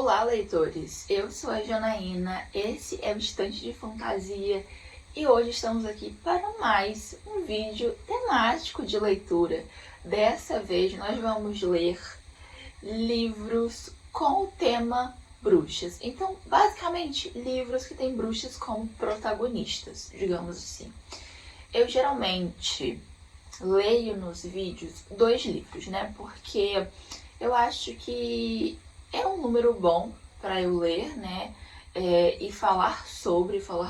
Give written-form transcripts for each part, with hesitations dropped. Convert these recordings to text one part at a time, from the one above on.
Olá, leitores! Eu sou a Janaína, esse é o Estante de Fantasia e hoje estamos aqui para mais um vídeo temático de leitura. Dessa vez nós vamos ler livros com o tema bruxas. Então, basicamente, livros que têm bruxas como protagonistas, digamos assim. Eu geralmente leio nos vídeos 2 livros, né? Porque eu acho que é um número bom para eu ler, né? E falar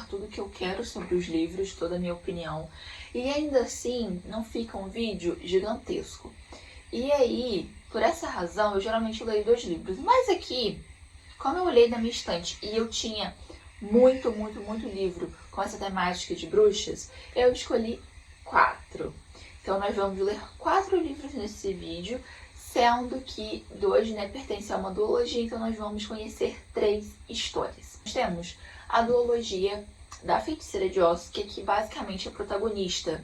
tudo que eu quero sobre os livros, toda a minha opinião. E ainda assim, não fica um vídeo gigantesco. E aí, por essa razão, eu geralmente leio 2 livros. Mas aqui, como eu olhei na minha estante e eu tinha muito livro com essa temática de bruxas, eu escolhi 4. Então nós vamos ler 4 livros nesse vídeo, sendo que 2, pertencem a uma duologia, então nós vamos conhecer 3 histórias. Nós temos a duologia da Feiticeira de Ossos, que basicamente a protagonista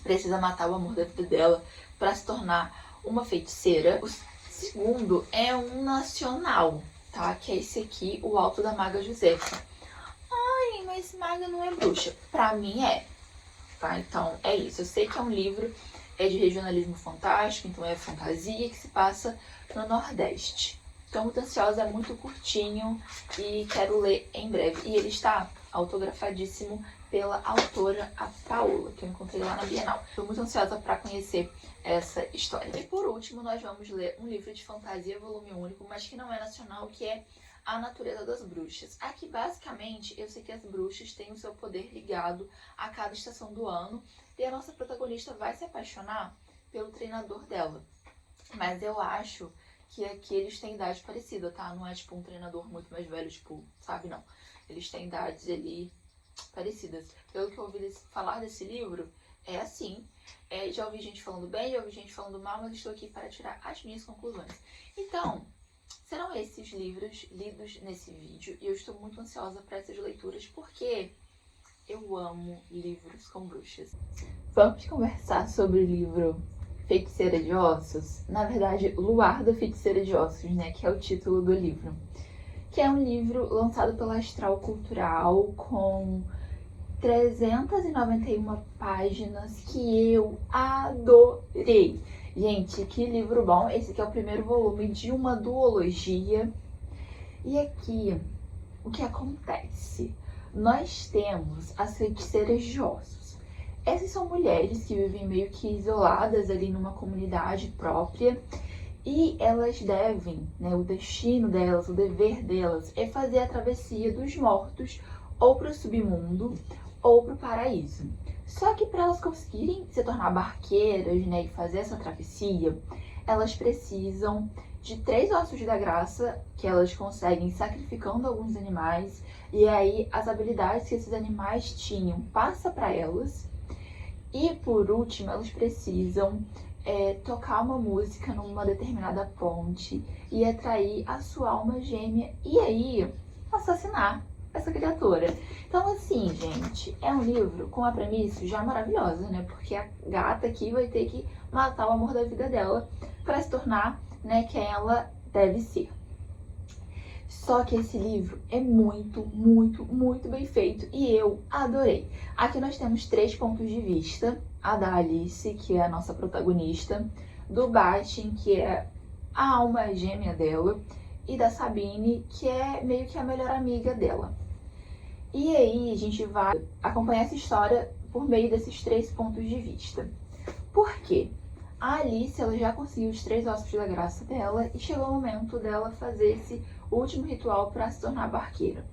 precisa matar o amor da vida dela para se tornar uma feiticeira. O segundo é um nacional, tá? Que é esse aqui, O Alto da Maga Josefa. Ai, mas maga não é bruxa. Pra mim é. Tá? Então é isso. Eu sei que é um livro de regionalismo fantástico, então é fantasia que se passa no Nordeste. Estou muito ansiosa, é muito curtinho e quero ler em breve. E ele está autografadíssimo pela autora, a Paola, que eu encontrei lá na Bienal. Estou muito ansiosa para conhecer essa história. E por último, nós vamos ler um livro de fantasia, volume único, mas que não é nacional, que é A Natureza das Bruxas. Aqui, basicamente, eu sei que as bruxas têm o seu poder ligado a cada estação do ano e a nossa protagonista vai se apaixonar pelo treinador dela. Mas eu acho que aqui eles têm idade parecida, tá? Não é tipo um treinador muito mais velho, tipo, sabe? Não. Eles têm idades ali parecidas. Pelo que eu ouvi falar desse livro, é assim. Já ouvi gente falando bem, já ouvi gente falando mal, mas estou aqui para tirar as minhas conclusões. Então, serão esses livros lidos nesse vídeo e eu estou muito ansiosa para essas leituras porque eu amo livros com bruxas. Vamos conversar sobre o livro Feiticeira de Ossos? Na verdade, Luar da Feiticeira de Ossos, né? Que é o título do livro. Que é um livro lançado pela Astral Cultural com 391 páginas que eu adorei. Gente, que livro bom. Esse aqui é o primeiro volume de uma duologia. E aqui, o que acontece? Nós temos as feiticeiras de ossos. Essas são mulheres que vivem meio que isoladas ali numa comunidade própria. E elas devem, o destino delas, o dever delas é fazer a travessia dos mortos ou para o submundo ou para o paraíso. Só que para elas conseguirem se tornar barqueiras, e fazer essa travessia, elas precisam de 3 ossos da graça que elas conseguem sacrificando alguns animais. E aí as habilidades que esses animais tinham passa para elas. E por último, elas precisam tocar uma música numa determinada ponte e atrair a sua alma gêmea e aí assassinar essa criatura. Então assim, gente, é um livro com a premissa já maravilhosa, né? Porque a gata aqui vai ter que matar o amor da vida dela para se tornar, quem ela deve ser. Só que esse livro é muito bem feito e eu adorei. Aqui nós temos 3 pontos de vista. A da Alice, que é a nossa protagonista, do Bastian, que é a alma gêmea dela, e da Sabine, que é meio que a melhor amiga dela. E aí a gente vai acompanhar essa história por meio desses 3 pontos de vista. Por quê? A Alice, ela já conseguiu os 3 ossos da graça dela e chegou o momento dela fazer esse último ritual para se tornar barqueira.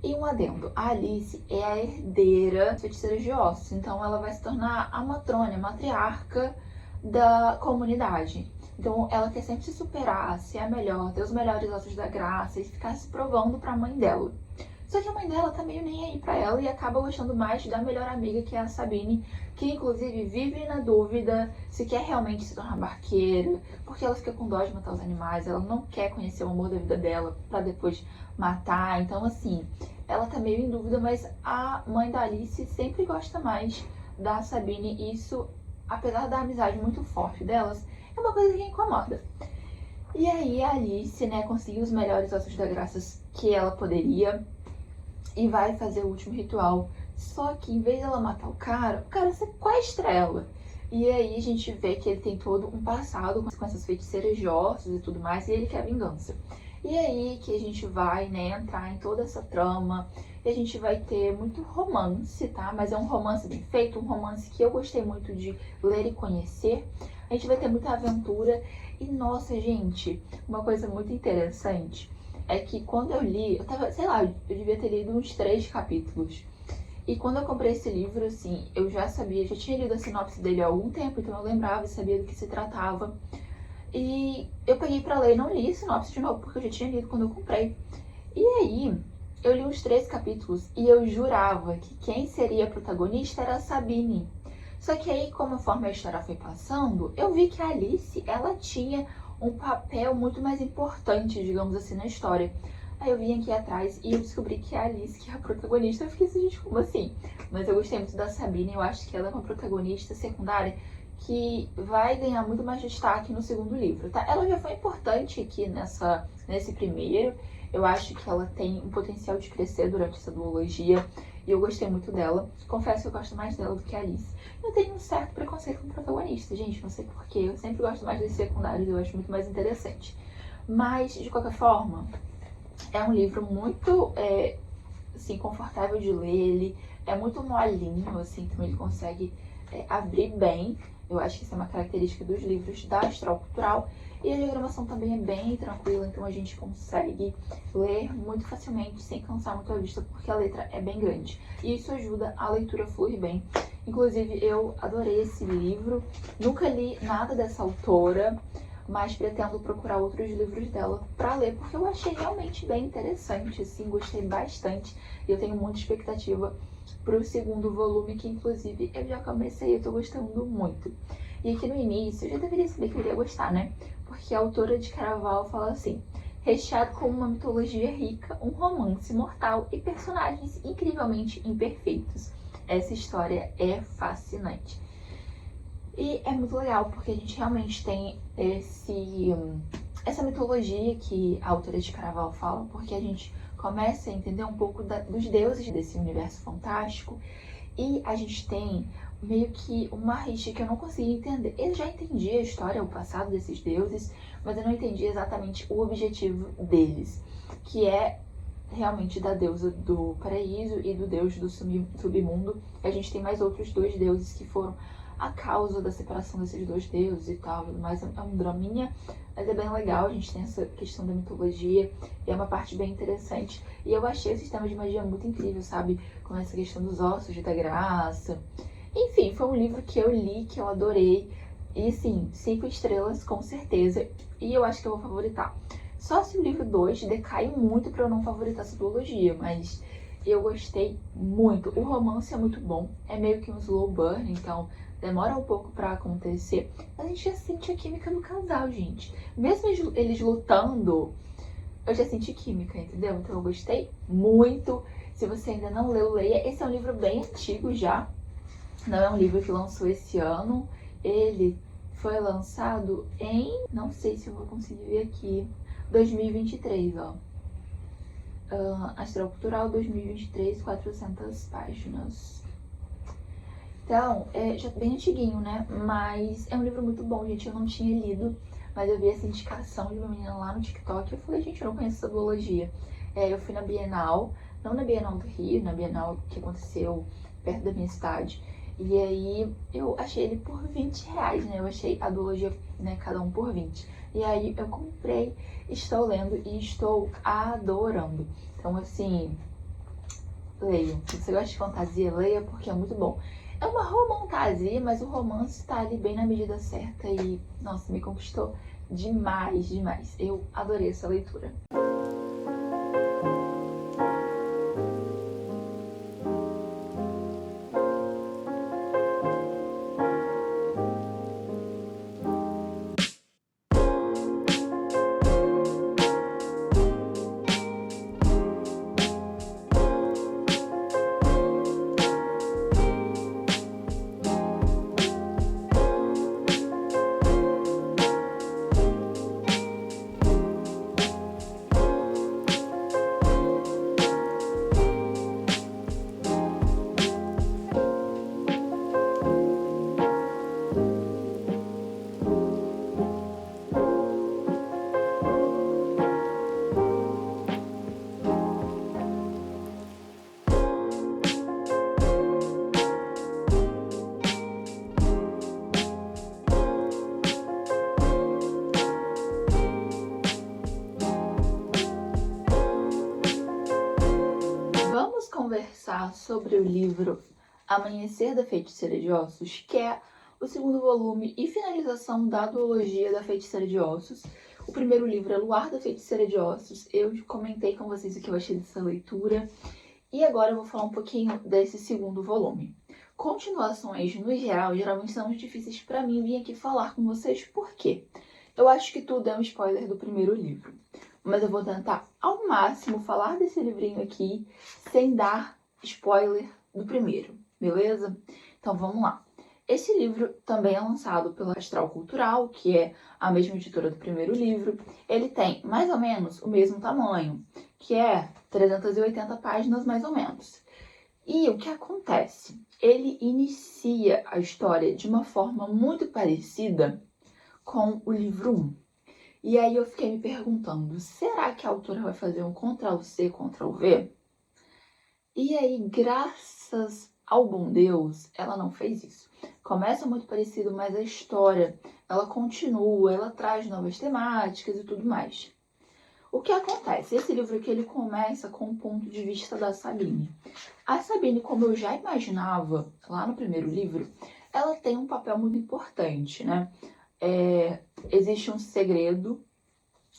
E um adendo, a Alice é a herdeira das feiticeiras de ossos, então ela vai se tornar a matrona, a matriarca da comunidade. Então ela quer sempre se superar, ser a melhor, ter os melhores ossos da graça e ficar se provando para a mãe dela. Só que a mãe dela tá meio nem aí pra ela e acaba gostando mais da melhor amiga, que é a Sabine, que inclusive vive na dúvida se quer realmente se tornar barqueira, porque ela fica com dó de matar os animais, ela não quer conhecer o amor da vida dela pra depois matar. Então assim, ela tá meio em dúvida, mas a mãe da Alice sempre gosta mais da Sabine e isso, apesar da amizade muito forte delas, é uma coisa que incomoda. E aí a Alice, né, conseguiu os melhores ossos da graça que ela poderia e vai fazer o último ritual. Só que em vez dela matar o cara sequestra ela. E aí a gente vê que ele tem todo um passado com essas feiticeiras de ossos e tudo mais, e ele quer vingança. E aí que a gente vai, né, entrar em toda essa trama, e a gente vai ter muito romance, tá? Mas é um romance bem feito, um romance que eu gostei muito de ler e conhecer. A gente vai ter muita aventura e, nossa, gente, uma coisa muito interessante é que quando eu li, eu tava, sei lá, eu devia ter lido uns 3 capítulos. E quando eu comprei esse livro, assim, eu já sabia, já tinha lido a sinopse dele há algum tempo, então eu lembrava e sabia do que se tratava. E eu peguei pra ler e não li a sinopse de novo, porque eu já tinha lido quando eu comprei. E aí, eu li uns 3 capítulos e eu jurava que quem seria a protagonista era a Sabine. Só que aí, conforme a história foi passando, eu vi que a Alice, ela tinha um papel muito mais importante, digamos assim, na história. Aí eu vim aqui atrás e eu descobri que é a Alice que é a protagonista. Eu fiquei assim, gente, como assim? Mas eu gostei muito da Sabine, eu acho que ela é uma protagonista secundária que vai ganhar muito mais destaque no segundo livro, tá? Ela já foi importante aqui nesse primeiro. Eu acho que ela tem um potencial de crescer durante essa duologia e eu gostei muito dela. Confesso que eu gosto mais dela do que a Alice. Eu tenho um certo preconceito com o protagonista, gente, não sei porquê. Eu sempre gosto mais dos secundários, eu acho muito mais interessante. Mas, de qualquer forma, é um livro muito, assim, confortável de ler. Ele é muito molinho, assim, então ele consegue abrir bem. Eu acho que isso é uma característica dos livros da Astral Cultural. E a diagramação também é bem tranquila, então a gente consegue ler muito facilmente, sem cansar muito a vista, porque a letra é bem grande. E isso ajuda a leitura a fluir bem. Inclusive, eu adorei esse livro. Nunca li nada dessa autora, mas pretendo procurar outros livros dela para ler, porque eu achei realmente bem interessante, assim, gostei bastante. E eu tenho muita expectativa pro segundo volume, que inclusive eu já comecei e eu tô gostando muito. E aqui no início, eu já deveria saber que eu iria gostar, né? Porque a autora de Caraval fala assim: recheado com uma mitologia rica, um romance mortal e personagens incrivelmente imperfeitos. Essa história é fascinante. E é muito legal, porque a gente realmente tem essa mitologia que a autora de Caraval fala, porque a gente começa a entender um pouco dos deuses desse universo fantástico, e a gente tem meio que uma rixa que eu não conseguia entender. Eu já entendi a história, o passado desses deuses, mas eu não entendi exatamente o objetivo deles, que é realmente da deusa do paraíso e do deus do submundo. A gente tem mais outros 2 deuses que foram a causa da separação desses 2 deuses e tal, mas é um draminha, mas é bem legal. A gente tem essa questão da mitologia e é uma parte bem interessante. E eu achei o sistema de magia muito incrível, sabe? Com essa questão dos ossos da graça. Enfim, foi um livro que eu li, que eu adorei. E sim, 5 estrelas com certeza. E eu acho que eu vou favoritar. Só se o livro 2 decai muito pra eu não favoritar essa duologia, mas eu gostei muito. O romance é muito bom, é meio que um slow burn, então demora um pouco pra acontecer. Mas a gente já sente a química do casal, gente. Mesmo eles lutando, eu já senti química, entendeu? Então eu gostei muito. Se você ainda não leu, leia. Esse é um livro bem antigo já. Não é um livro que lançou esse ano. Ele foi lançado em... não sei se eu vou conseguir ver aqui. 2023, ó. Astral Cultural 2023, 400 páginas. Então, já bem antiguinho, né? Mas é um livro muito bom, gente. Eu não tinha lido, mas eu vi essa indicação de uma menina lá no TikTok. Eu falei, gente, eu não conheço essa duologia. Eu fui na Bienal, não na Bienal do Rio, na Bienal que aconteceu perto da minha cidade. E aí eu achei ele por 20 reais, né? Eu achei a duologia, né, cada um por 20. E aí eu comprei, estou lendo e estou adorando. Então, assim, leiam. Se você gosta de fantasia, leia, porque é muito bom. É uma romantasia, mas o romance tá ali bem na medida certa e, nossa, me conquistou demais, demais. Eu adorei essa leitura. falar sobre o livro Amanhecer da Feiticeira de Ossos, que é o segundo volume e finalização da duologia da Feiticeira de Ossos. O primeiro livro é Luar da Feiticeira de Ossos. Eu comentei com vocês o que eu achei dessa leitura. E agora eu vou falar um pouquinho desse segundo volume. Continuações, no geral, geralmente são muito difíceis para mim vir aqui falar com vocês. Por quê? Eu acho que tudo é um spoiler do primeiro livro. Mas eu vou tentar ao máximo falar desse livrinho aqui sem dar spoiler do primeiro, beleza? Então vamos lá. Esse livro também é lançado pela Astral Cultural, que é a mesma editora do primeiro livro. Ele tem mais ou menos o mesmo tamanho, que é 380 páginas mais ou menos. E o que acontece? Ele inicia a história de uma forma muito parecida com o livro 1. E aí eu fiquei me perguntando, será que a autora vai fazer um Ctrl+C, Ctrl+V? E aí, graças ao bom Deus, ela não fez isso. Começa muito parecido, mas a história, ela continua, ela traz novas temáticas e tudo mais. O que acontece? Esse livro aqui, ele começa com o ponto de vista da Sabine. A Sabine, como eu já imaginava lá no primeiro livro, ela tem um papel muito importante, né? Existe um segredo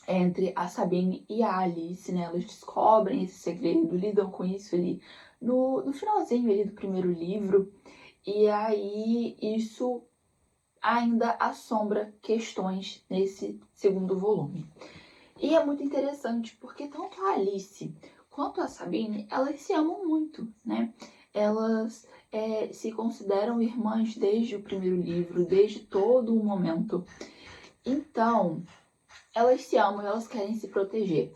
entre a Sabine e a Alice, né? Elas descobrem esse segredo, lidam com isso ali no finalzinho ali do primeiro livro. E aí isso ainda assombra questões nesse segundo volume. E é muito interessante porque tanto a Alice quanto a Sabine, elas se amam muito, né? Elas se consideram irmãs desde o primeiro livro, desde todo o momento. Então, elas se amam e elas querem se proteger.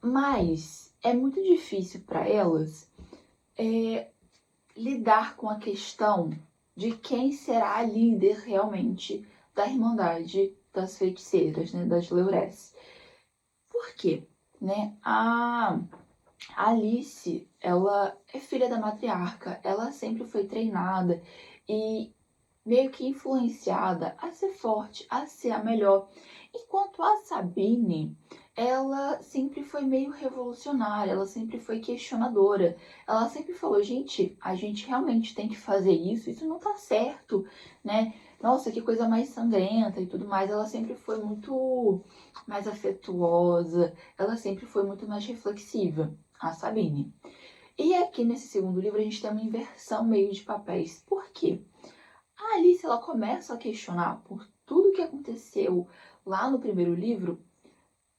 Mas é muito difícil para elas lidar com a questão de quem será a líder realmente da Irmandade das Feiticeiras, né? Das Leurés. Por quê? Né? A Alice, ela é filha da matriarca, ela sempre foi treinada e meio que influenciada a ser forte, a ser a melhor. Enquanto a Sabine, ela sempre foi meio revolucionária, ela sempre foi questionadora. Ela sempre falou, gente, a gente realmente tem que fazer isso não tá certo, né? Nossa, que coisa mais sangrenta e tudo mais. Ela sempre foi muito mais afetuosa, ela sempre foi muito mais reflexiva, a Sabine. E aqui nesse segundo livro a gente tem uma inversão meio de papéis. Por quê? A Alice, ela começa a questionar por tudo que aconteceu lá no primeiro livro,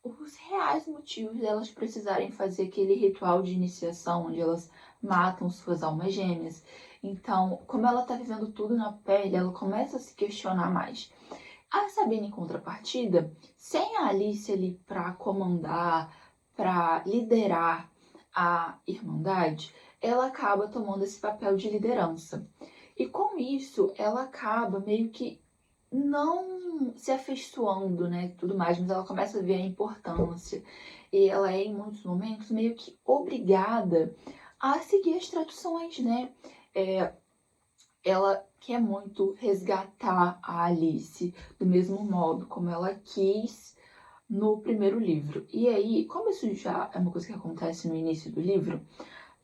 os reais motivos delas precisarem fazer aquele ritual de iniciação, onde elas matam suas almas gêmeas. Então, como ela tá vivendo tudo na pele, ela começa a se questionar mais. A Sabine, em contrapartida, sem a Alice ali para comandar, para liderar a Irmandade, ela acaba tomando esse papel de liderança. E com isso, ela acaba meio que não se afeiçoando, né, tudo mais, mas ela começa a ver a importância. E ela é, em muitos momentos, meio que obrigada a seguir as tradições, né? Ela quer muito resgatar a Alice do mesmo modo como ela quis no primeiro livro. E aí, como isso já é uma coisa que acontece no início do livro,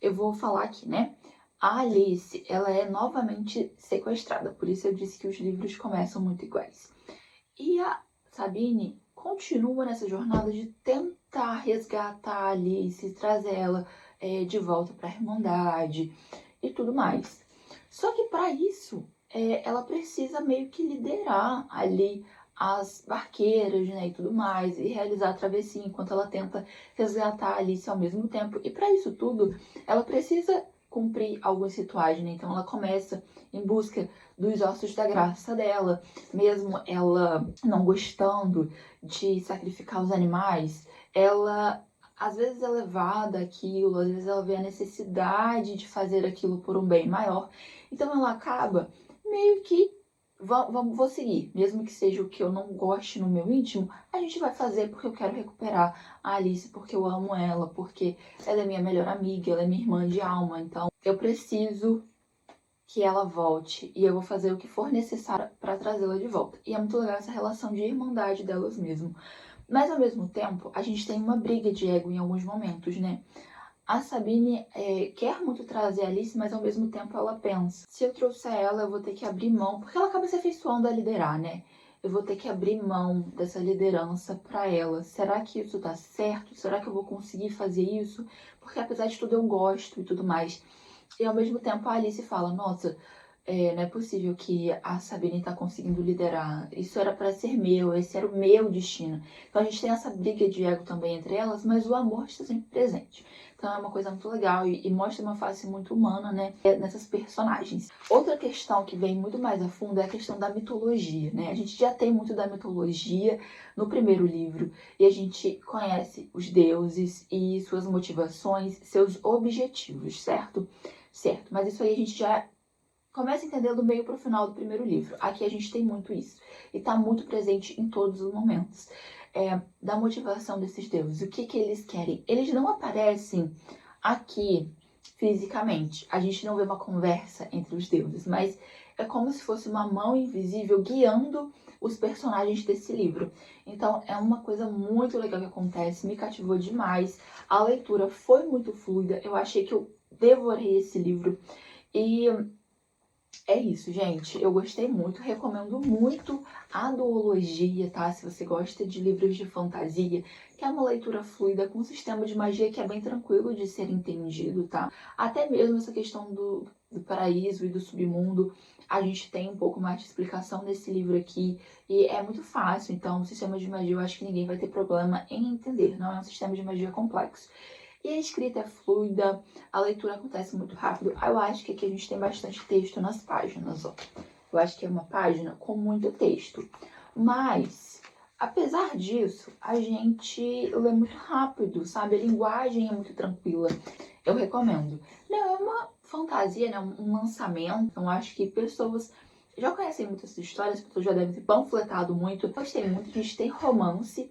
eu vou falar aqui, né? A Alice, ela é novamente sequestrada, por isso eu disse que os livros começam muito iguais. E a Sabine continua nessa jornada de tentar resgatar a Alice, trazer ela de volta para a Irmandade e tudo mais. Só que para isso, ela precisa meio que liderar ali as barqueiras, né, e tudo mais, e realizar a travessia enquanto ela tenta resgatar a Alice ao mesmo tempo. E para isso tudo, ela precisa cumprir alguns rituais, né? Então ela começa em busca dos ossos da graça dela, mesmo ela não gostando de sacrificar os animais, ela às vezes é levada àquilo, às vezes ela vê a necessidade de fazer aquilo por um bem maior. Então ela acaba meio que vou seguir, mesmo que seja o que eu não goste no meu íntimo, a gente vai fazer porque eu quero recuperar a Alice, porque eu amo ela, porque ela é minha melhor amiga, ela é minha irmã de alma, então eu preciso que ela volte e eu vou fazer o que for necessário para trazê-la de volta. E é muito legal essa relação de irmandade delas mesmo. Mas ao mesmo tempo, a gente tem uma briga de ego em alguns momentos, né? A Sabine quer muito trazer a Alice, mas ao mesmo tempo ela pensa, se eu trouxer ela, eu vou ter que abrir mão, porque ela acaba se afeiçoando a liderar, né? Eu vou ter que abrir mão dessa liderança para ela. Será que isso tá certo? Será que eu vou conseguir fazer isso? Porque apesar de tudo eu gosto e tudo mais. E ao mesmo tempo a Alice fala, nossa, não é possível que a Sabine tá conseguindo liderar. Isso era para ser meu, esse era o meu destino. Então a gente tem essa briga de ego também entre elas, mas o amor está sempre presente. Então é uma coisa muito legal e mostra uma face muito humana, né, nessas personagens. Outra questão que vem muito mais a fundo é a questão da mitologia, né? A gente já tem muito da mitologia no primeiro livro e a gente conhece os deuses e suas motivações, seus objetivos, certo? Certo, mas isso aí a gente já começa a entender do meio para o final do primeiro livro. Aqui a gente tem muito isso. E está muito presente em todos os momentos. Da motivação desses deuses. O que eles querem? Eles não aparecem aqui fisicamente. A gente não vê uma conversa entre os deuses, mas é como se fosse uma mão invisível guiando os personagens desse livro. Então é uma coisa muito legal que acontece, me cativou demais. A leitura foi muito fluida. Eu achei que eu devorei esse livro. E é isso, gente. Eu gostei muito, recomendo muito a duologia, tá? Se você gosta de livros de fantasia, que é uma leitura fluida com um sistema de magia que é bem tranquilo de ser entendido, tá? Até mesmo essa questão do paraíso e do submundo, a gente tem um pouco mais de explicação nesse livro aqui e é muito fácil. Então, o sistema de magia eu acho que ninguém vai ter problema em entender. Não é um sistema de magia complexo. E a escrita é fluida, a leitura acontece muito rápido. Eu acho que aqui a gente tem bastante texto nas páginas, ó. Eu acho que é uma página com muito texto. Mas, apesar disso, a gente lê muito rápido, sabe? A linguagem é muito tranquila. Eu recomendo. Não é uma fantasia, né? Um lançamento. Eu acho que pessoas já conhecem muitas histórias, as pessoas já devem ter panfletado muito. Eu gostei muito de ter romance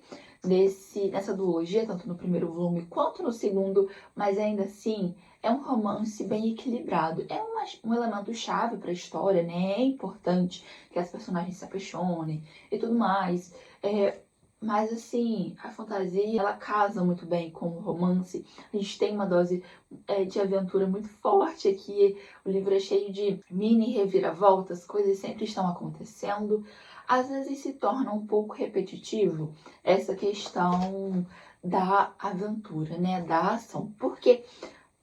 nessa duologia, tanto no primeiro volume quanto no segundo, mas ainda assim é um romance bem equilibrado. É um elemento chave para a história, né? É importante que as personagens se apaixonem e tudo mais. Mas assim, a fantasia, ela casa muito bem com o romance. A gente tem uma dose de aventura muito forte aqui. O livro é cheio de mini reviravoltas, coisas sempre estão acontecendo. Às vezes se torna um pouco repetitivo essa questão da aventura, né? Da ação. Porque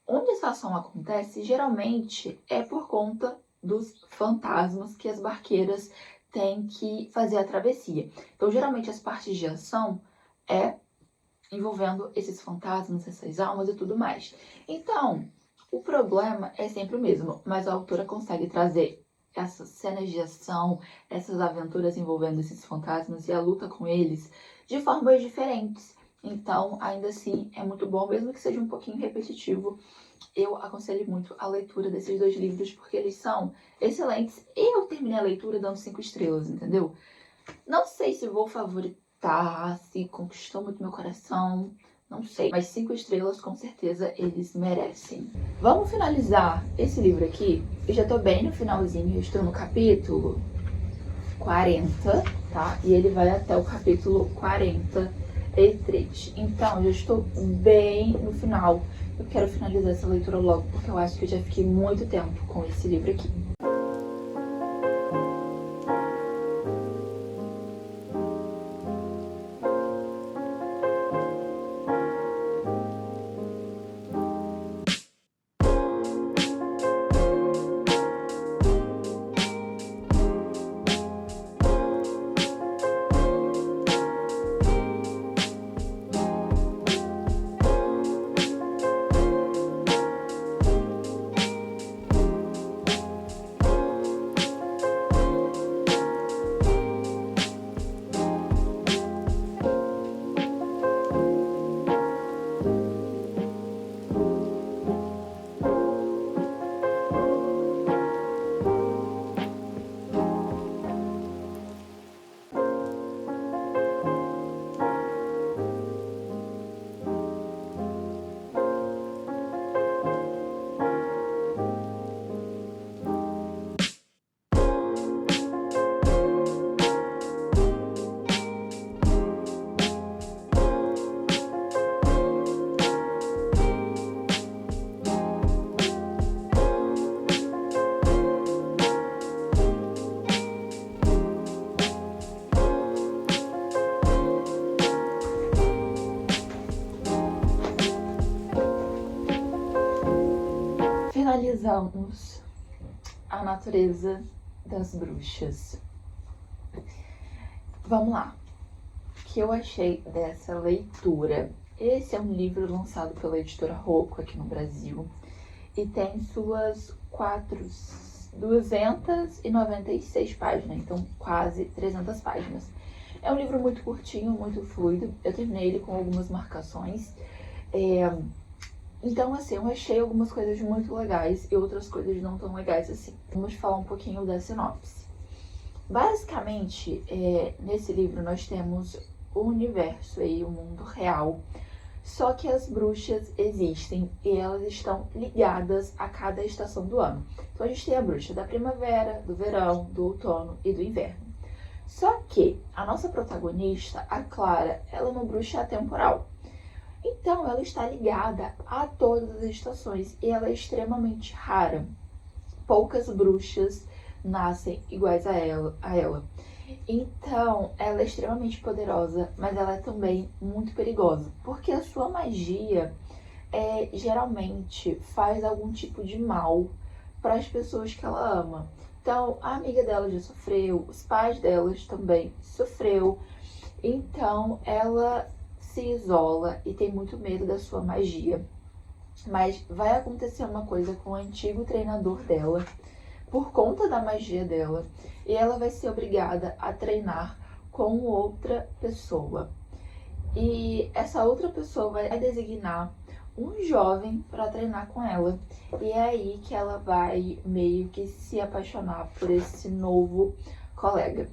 onde essa ação acontece, geralmente é por conta dos fantasmas que as barqueiras têm que fazer a travessia. Então, geralmente, as partes de ação é envolvendo esses fantasmas, essas almas e tudo mais. Então, o problema é sempre o mesmo, mas a autora consegue trazer essas cenas de ação, essas aventuras envolvendo esses fantasmas e a luta com eles de formas diferentes. Então, ainda assim, é muito bom, mesmo que seja um pouquinho repetitivo. Eu aconselho muito a leitura desses dois livros, porque eles são excelentes. E eu terminei a leitura dando 5 estrelas, entendeu? Não sei se vou favoritar, se conquistou muito meu coração, não sei. Mas 5 estrelas, com certeza, eles merecem. Vamos finalizar esse livro aqui. Eu já tô bem no finalzinho, eu estou no capítulo 40, tá? E ele vai até o capítulo 43. Então, eu já estou bem no final. Eu quero finalizar essa leitura logo, porque eu acho que eu já fiquei muito tempo com esse livro aqui. analisamos a natureza das bruxas. Vamos lá. O que eu achei dessa leitura? Esse é um livro lançado pela editora Rocco aqui no Brasil e tem suas 296 páginas, então quase 300 páginas. É um livro muito curtinho, muito fluido. Eu terminei ele com algumas marcações. Então, assim, eu achei algumas coisas muito legais e outras coisas não tão legais assim. Vamos falar um pouquinho da sinopse. Basicamente, nesse livro nós temos o universo e o mundo real, só que as bruxas existem e elas estão ligadas a cada estação do ano. Então a gente tem a bruxa da primavera, do verão, do outono e do inverno. Só que a nossa protagonista, a Clara, ela é uma bruxa atemporal. Então ela está ligada a todas as estações e ela é extremamente rara. Poucas bruxas nascem iguais a ela. Então, ela é extremamente poderosa, mas ela é também muito perigosa, porque a sua magia geralmente faz algum tipo de mal para as pessoas que ela ama. Então, a amiga dela já sofreu, os pais delas também sofreu. Então, ela se isola e tem muito medo da sua magia. Mas vai acontecer uma coisa com o antigo treinador dela, por conta da magia dela, e ela vai ser obrigada a treinar com outra pessoa. E essa outra pessoa vai designar um jovem para treinar com ela. E é aí que ela vai meio que se apaixonar por esse novo colega.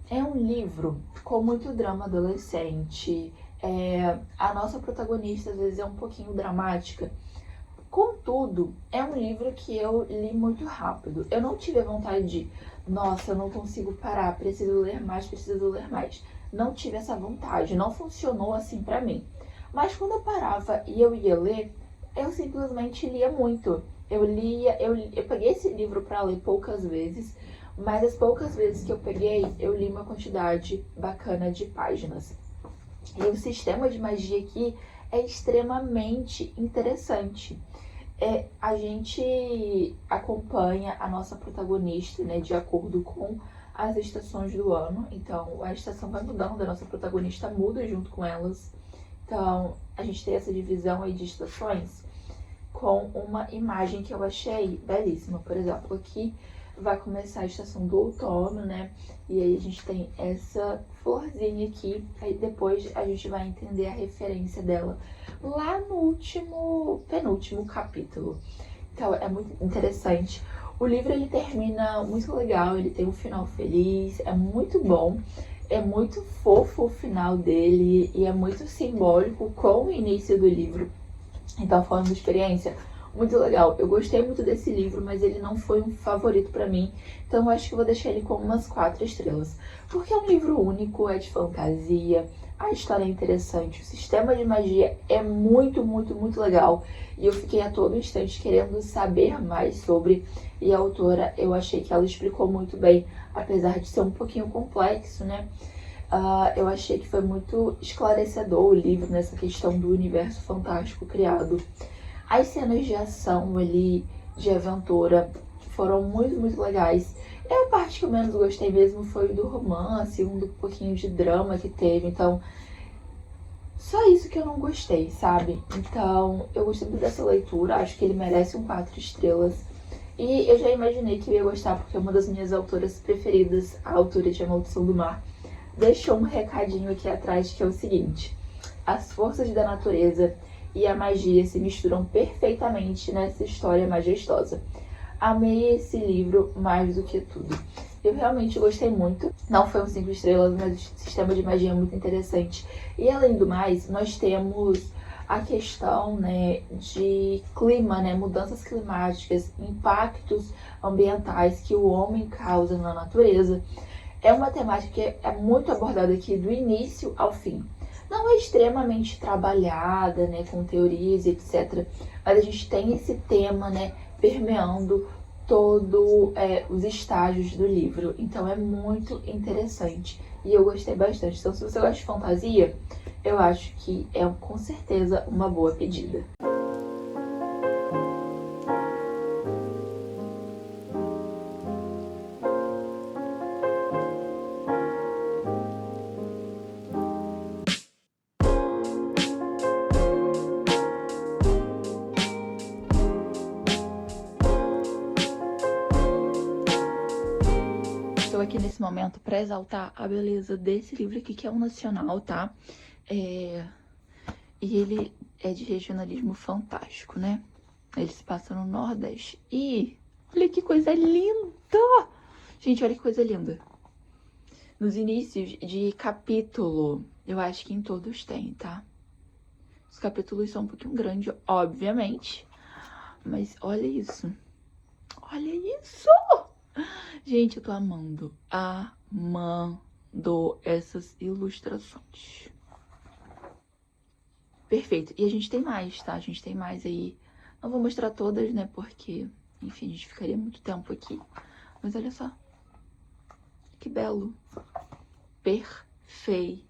É um livro com muito drama adolescente. A nossa protagonista às vezes é um pouquinho dramática. Contudo, é um livro que eu li muito rápido. Eu não tive a vontade de, nossa, eu não consigo parar, preciso ler mais, preciso ler mais. Não tive essa vontade, não funcionou assim pra mim. Mas quando eu parava e eu ia ler, eu simplesmente lia muito. Eu peguei esse livro pra ler poucas vezes, mas as poucas vezes que eu peguei, eu li uma quantidade bacana de páginas. E o sistema de magia aqui é extremamente interessante. A gente acompanha a nossa protagonista, né, de acordo com as estações do ano. Então, a estação vai mudando, a nossa protagonista muda junto com elas. Então, a gente tem essa divisão aí de estações com uma imagem que eu achei belíssima. Por exemplo, aqui vai começar a estação do outono, né? E aí a gente tem essa florzinha aqui, aí depois a gente vai entender a referência dela lá no penúltimo capítulo. Então é muito interessante. O livro ele termina muito legal, ele tem um final feliz, é muito bom. É muito fofo o final dele e é muito simbólico com o início do livro. Então, falando de experiência, muito legal. Eu gostei muito desse livro, mas ele não foi um favorito pra mim. Então eu acho que eu vou deixar ele com umas 4 estrelas. Porque é um livro único, é de fantasia, a história é interessante, o sistema de magia é muito, muito, muito legal. E eu fiquei a todo instante querendo saber mais sobre. E a autora, eu achei que ela explicou muito bem, apesar de ser um pouquinho complexo, né? Eu achei que foi muito esclarecedor o livro nessa questão do universo fantástico criado. As cenas de ação ali, de aventura, foram muito, muito legais. E a parte que eu menos gostei mesmo foi do romance, do pouquinho de drama que teve. Então, só isso que eu não gostei, sabe? Então, eu gostei muito dessa leitura, acho que ele merece um 4 estrelas. E eu já imaginei que eu ia gostar, porque é uma das minhas autoras preferidas, a autora de A Maldição do Mar, deixou um recadinho aqui atrás que é o seguinte: as forças da natureza e a magia se misturam perfeitamente nessa história majestosa. Amei esse livro mais do que tudo. Eu realmente gostei muito. Não foi um 5 estrelas, mas o sistema de magia é muito interessante. E além do mais, nós temos a questão, né, de clima, né, mudanças climáticas, impactos ambientais que o homem causa na natureza. É uma temática que é muito abordada aqui do início ao fim. Não é extremamente trabalhada, né, com teorias e etc. Mas a gente tem esse tema, né, permeando todos os estágios do livro. Então é muito interessante e eu gostei bastante. Então, se você gosta de fantasia, eu acho que é com certeza uma boa pedida. Estou aqui nesse momento para exaltar a beleza desse livro aqui, que é um nacional, tá? E ele é de regionalismo fantástico, né? Ele se passa no Nordeste. E olha que coisa linda! Gente, olha que coisa linda. Nos inícios de capítulo, eu acho que em todos tem, tá? Os capítulos são um pouquinho grandes, obviamente. Mas olha isso. Olha isso! Gente, eu tô amando essas ilustrações. Perfeito. E a gente tem mais, tá? A gente tem mais aí. Não vou mostrar todas, né? Porque, enfim, a gente ficaria muito tempo aqui. Mas olha só. Que belo. Perfeito.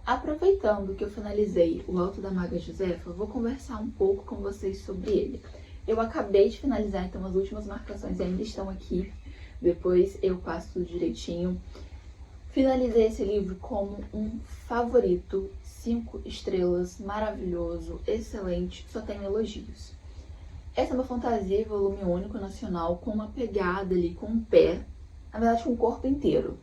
Aproveitando que eu finalizei o Alto da Maga Josefa, vou conversar um pouco com vocês sobre ele. Eu acabei de finalizar, então as últimas marcações ainda estão aqui. Depois eu passo tudo direitinho. Finalizei esse livro como um favorito, 5 estrelas, maravilhoso, excelente, só tem elogios. Essa é uma fantasia, volume único, nacional, com uma pegada ali, com um pé, na verdade com o corpo inteiro.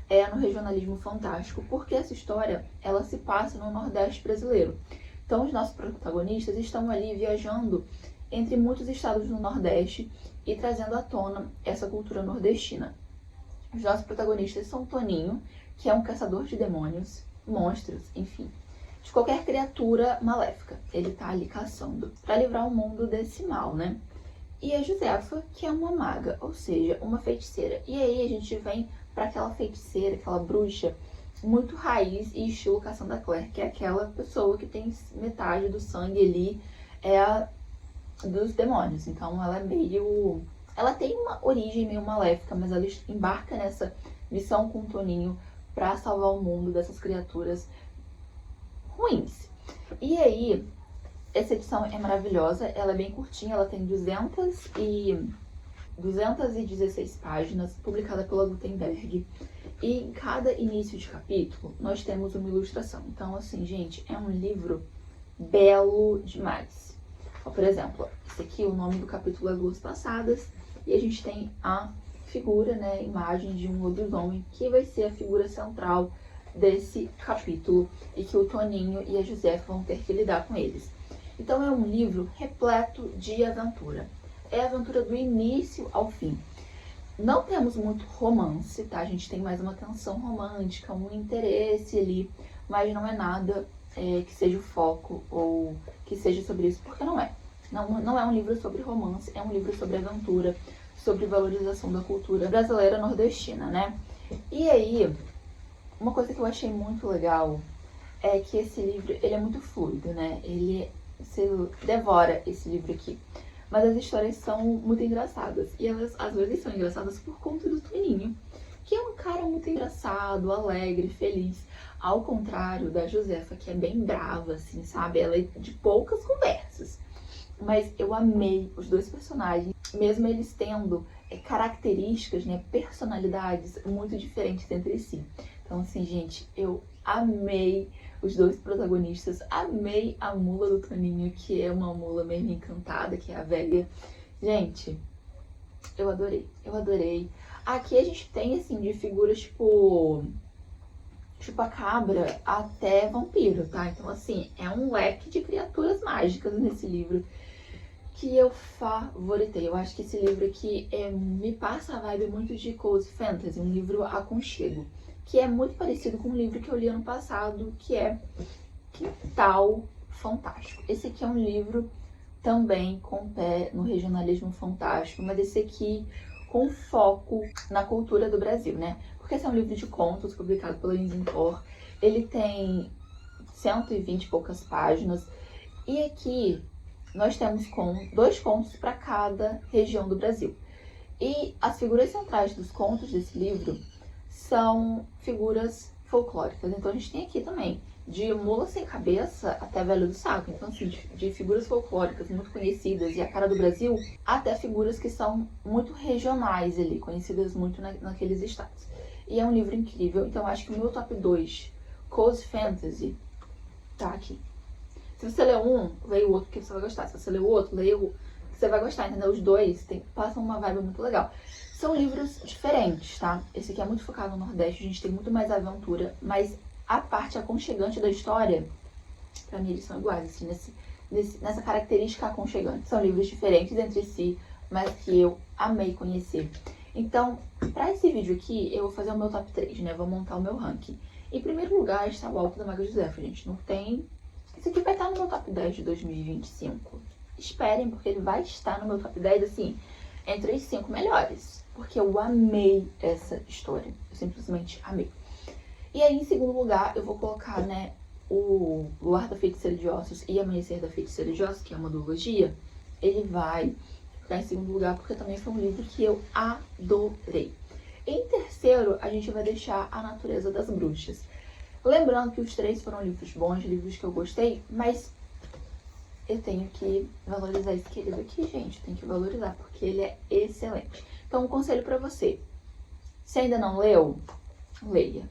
É no regionalismo fantástico, porque essa história, ela se passa no Nordeste brasileiro. Então, os nossos protagonistas estão ali viajando entre muitos estados do Nordeste e trazendo à tona essa cultura nordestina. Os nossos protagonistas são Toninho, que é um caçador de demônios, monstros, enfim, de qualquer criatura maléfica. Ele tá ali caçando para livrar o mundo desse mal, né? E a Josefa, que é uma maga, ou seja, uma feiticeira. E aí a gente vem para aquela feiticeira, aquela bruxa muito raiz e estilo Cassandra Clare, que é aquela pessoa que tem metade do sangue ali dos demônios. Então ela é meio... ela tem uma origem meio maléfica, mas ela embarca nessa missão com o Toninho para salvar o mundo dessas criaturas ruins. E aí, essa edição é maravilhosa, ela é bem curtinha, ela tem 216 páginas, publicada pela Gutenberg. E em cada início de capítulo, nós temos uma ilustração. Então, assim, gente, é um livro belo demais. Por exemplo, esse aqui, o nome do capítulo é Luas Passadas, e a gente tem a figura, né, a imagem de um lobisomem, que vai ser a figura central desse capítulo, e que o Toninho e a Josefa vão ter que lidar com eles. Então é um livro repleto de aventura. É a aventura do início ao fim. Não temos muito romance, tá? A gente tem mais uma tensão romântica, um interesse ali, mas não é nada que seja o foco ou que seja sobre isso, porque não é. Não é um livro sobre romance, é um livro sobre aventura, sobre valorização da cultura brasileira nordestina, né? E aí, uma coisa que eu achei muito legal é que esse livro, ele é muito fluido, né? Você devora esse livro aqui. mas as histórias são muito engraçadas. E elas, às vezes, são engraçadas por conta do Toninho, que é um cara muito engraçado, alegre, feliz. Ao contrário da Josefa, que é bem brava, assim, sabe? Ela é de poucas conversas. Mas eu amei os dois personagens, mesmo eles tendo características, né, personalidades muito diferentes entre si. Então, assim, gente, eu amei os dois protagonistas, amei a mula do Toninho, que é uma mula mesmo encantada, que é a velha. Gente, eu adorei, eu adorei. Aqui a gente tem, assim, de figuras tipo chupacabra até vampiro, tá? Então, assim, é um leque de criaturas mágicas nesse livro que eu favoritei. Eu acho que esse livro aqui me passa a vibe muito de cozy fantasy, um livro aconchego, que é muito parecido com um livro que eu li ano passado, que é Quintal Fantástico. Esse aqui é um livro também com pé no regionalismo fantástico, mas esse aqui com foco na cultura do Brasil, né? Porque esse é um livro de contos publicado pela Inventor. Ele tem 120 e poucas páginas. E aqui nós temos dois contos para cada região do Brasil. E as figuras centrais dos contos desse livro são figuras folclóricas. Então a gente tem aqui também de Mula Sem Cabeça até Velho do Saco. Então, assim, de figuras folclóricas muito conhecidas e a cara do Brasil, até figuras que são muito regionais ali, conhecidas muito naqueles estados. E é um livro incrível. Então, acho que o meu top 2 Cozy Fantasy tá aqui. Se você ler um, leia o outro que você vai gostar. Se você ler o outro, leia o que você vai gostar, entendeu? Os dois passam uma vibe muito legal. São livros diferentes, tá? Esse aqui é muito focado no Nordeste, a gente tem muito mais aventura, mas a parte aconchegante da história, pra mim eles são iguais, assim, nessa característica aconchegante. São livros diferentes entre si, mas que eu amei conhecer. Então, pra esse vídeo aqui, eu vou fazer o meu top 3, né? Vou montar o meu ranking. Em primeiro lugar está o Alto da Maga Josefa, gente. Não tem... Esse aqui vai estar no meu top 10 de 2025. Esperem, porque ele vai estar no meu top 10, assim, entre os 5 melhores. Porque eu amei essa história. Eu simplesmente amei. E aí, em segundo lugar, eu vou colocar, né, o Luar da Feiticeira de Ossos e Amanhecer da Feiticeira de Ossos, que é uma duologia. Ele vai ficar em segundo lugar, porque também foi um livro que eu adorei. Em terceiro, a gente vai deixar A Natureza das Bruxas. Lembrando que os três foram livros bons, livros que eu gostei, mas eu tenho que valorizar esse querido aqui, gente. Tem que valorizar, porque ele é excelente. Então, um conselho pra você. Se ainda não leu, leia.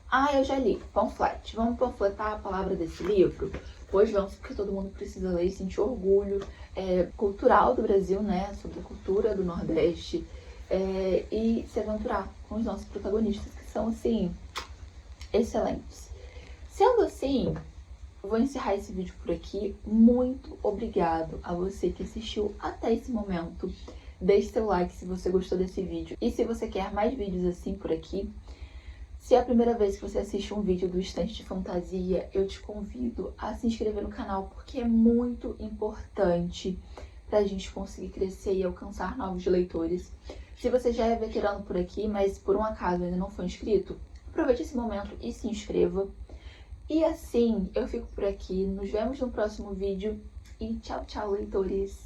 Ah, eu já li. Panflete. Vamos panfletar a palavra desse livro? Pois vamos, porque todo mundo precisa ler e sentir orgulho cultural do Brasil, né? Sobre a cultura do Nordeste. E se aventurar com os nossos protagonistas, que são, assim, excelentes. Sendo assim, eu vou encerrar esse vídeo por aqui. Muito obrigado a você que assistiu até esse momento. Deixe seu like se você gostou desse vídeo. E se você quer mais vídeos assim por aqui, se é a primeira vez que você assiste um vídeo do Estante de Fantasia, eu te convido a se inscrever no canal, porque é muito importante pra gente conseguir crescer e alcançar novos leitores. Se você já é veterano por aqui, mas por um acaso ainda não foi inscrito, aproveite esse momento e se inscreva. E assim, eu fico por aqui. Nos vemos no próximo vídeo. E tchau, tchau, leitores!